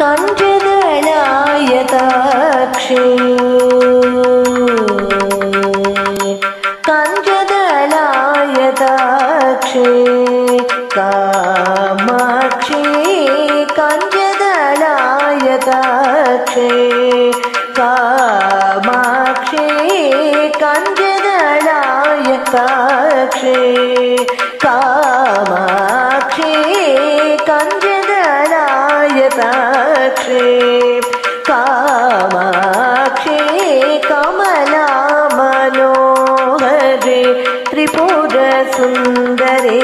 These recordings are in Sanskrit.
कञ्जदलायताक्षे कञ्जदलायताक्षे कामाक्षे कञ्जदलायताक्षे कामाक्षे कञ्जदलायताक्षे कामाक्षे कञ्जदलायताक्षे कामाक्षे कमला मनोहरे त्रिपुरसुन्दरे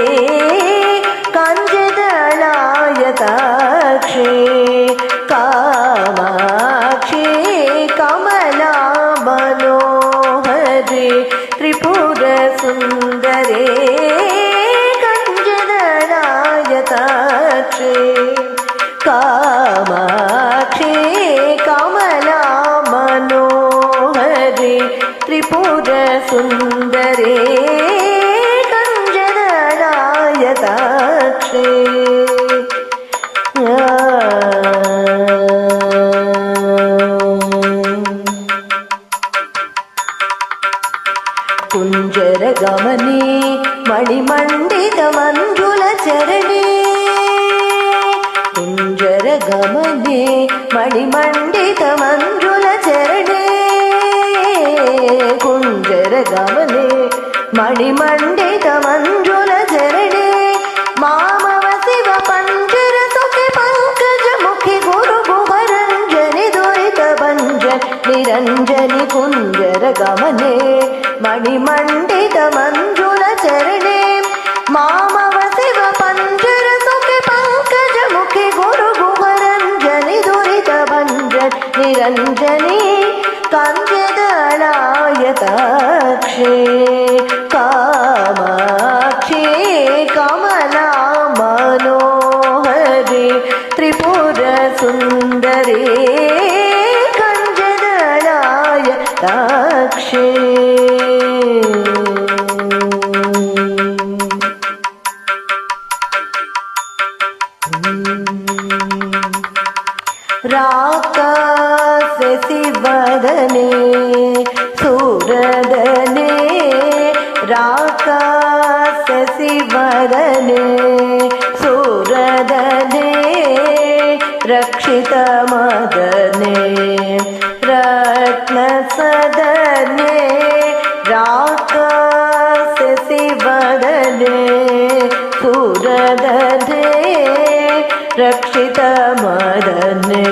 कञ्जदलायताक्षे कामाक्षे कमला मनोहरे त्रिपुरसुन्दरे कञ्जदलायताक्षे कामाक्षे कमला मनोहरे त्रिपुरसुन्दरे कञ्जदलायताक्षे कुञ्जरगमने मणिमण्डितमञ्जुलचरणे कुञ्जरगमने मणिमण्डितमञ्जुलचरणे कुञ्जरगमने मणिमण्डितमञ्जुलचरणे मामव शिव पञ्जरसुखे पङ्कजमुखि गुरुगुहरञ्जनि दुरितभञ्जन निरञ्जनि कुञ्जरगमने मणिमण्डितमञ्जुलचरणे मामव शिव पञ्जरसुखे पङ्कजमुखि गुरुगुहरञ्जनि दुरितभञ्जन निरञ्जनि कञ्जदलायताक्षे कामाक्षे कमला मनोहरे त्रिपुरसुन्दरे कञ्जदलायताक्षे राकाशशिवदने सुरदने राकाशशिवदने सुरदने रक्षितमदने रत्नसदने राकाशशिवदने सुरदने रक्षितमदने